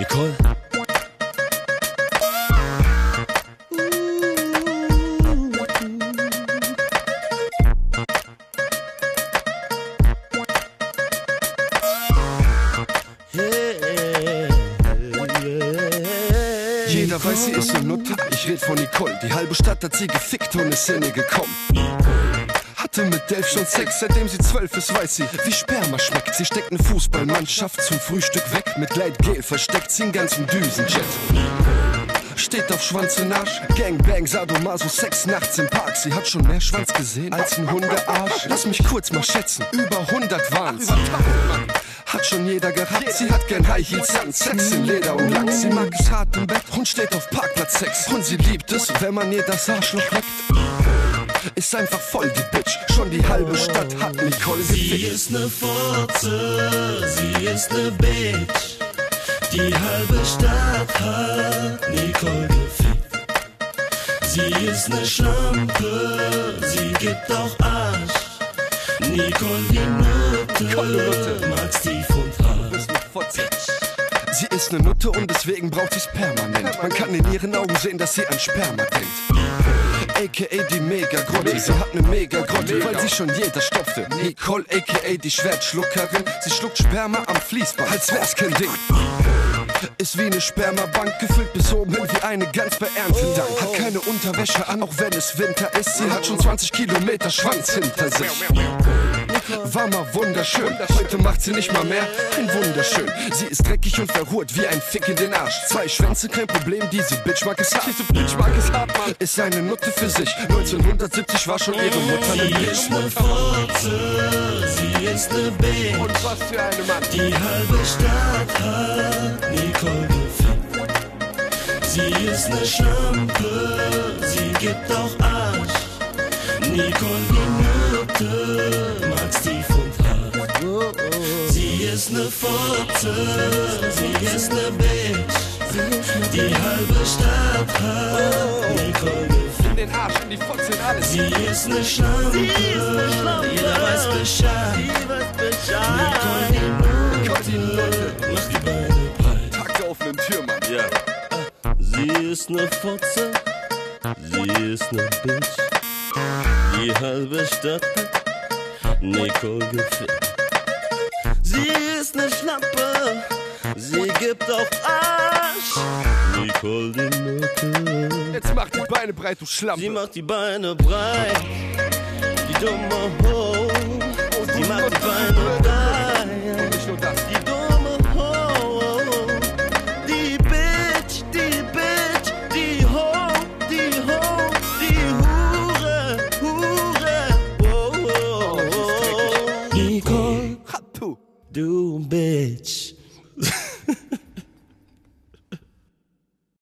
Nicole. Jeder weiß, sie ist eine Nutte, ich red von Nicole. Die halbe Stadt hat sie gefickt und ist in ihr gekommen. Hatte mit Dave schon Sex, seitdem sie 12 ist, weiß sie, wie Sperma schmeckt. Sie steckt eine Fußballmannschaft zum Frühstück weg. Mit Gleitgel versteckt sie einen ganzen Düsenjet. Steht auf Schwanz und Arsch, Gangbang, Sadomaso, Sex nachts im Park. Sie hat schon mehr Schwanz gesehen als ein Hundearsch. Lass mich kurz mal schätzen, über 100 waren's. Hat schon jeder gehabt, sie hat gern High Heels an, Sex in Leder und Lack. Sie mag es hart im Bett und steht auf Parkplatz-Sex. Und sie liebt es, wenn man ihr das Arschloch leckt. Ist einfach voll die Bitch, schon die halbe Stadt hat Nicole gefickt. Sie ist ne Fotze, sie ist ne Bitch. Die halbe Stadt hat Nicole gefickt. Sie ist ne Schlampe, sie gibt auch Arsch. Nicole die Nutte, mag's tief und hart. Sie ist ne Nutte und deswegen braucht sie's permanent. Man kann in ihren Augen sehen, dass sie an Sperma denkt. A.k.a. die Mega-Grotte, sie hat ne Mega-Grotte, weil sie schon jeder stopfte. Nicole, a.k.a. die Schwertschluckerin, sie schluckt Sperma am Fließband, als wär's kein Ding. Ist wie ne Spermabank, gefüllt bis oben hin wie eine Gans bei Erntedank. Hat keine Unterwäsche an, auch wenn es Winter ist. Sie hat schon 20 Kilometer Schwanz hinter sich. War mal wunderschön, heute macht sie nicht mal mehr ein Wunderschön. Sie ist dreckig und verhurt wie ein Fick in den Arsch. 2 Schwänze, kein Problem, diese Bitch mag es hart. Mann. Ist eine Nutte für sich, 1970 war schon ihre Mutter ne Bitch. Sie ist ne Fotze, sie ist ne Bitch. Und was für eine Mann. Die halbe Stadt hat Nicole gefickt. Sie ist ne Schlampe, sie gibt auch Arsch. Nicole die Nutte, mag's tief und hart. Sie ist ne Fotze, sie ist ne Bitch. Die halbe Stadt hat Nicole gefickt. In den Arsch, in die Fotze, in alles. Sie ist ne Schlampe, jeder weiß Bescheid. Nicole die Nutte, macht die Beine breit. Tag der offenen Tür, Mann. Ja. Sie ist ne Fotze, sie ist ne Bitch. Die halbe Stadt hat Nicole gefickt. Sie ist ne Schlampe, sie gibt auch Arsch. Nicole die Nutte. Jetzt mach die Beine breit, du Schlampe. Sie macht die Beine breit, die dumme Ho. Sie macht die Beine breit, Und nicht nur das. die dumme Ho. Die Bitch, die Bitch, die Ho, die Ho, die Hure, Hure. Oh, oh, oh. Nicole, Hatu. du Bitch.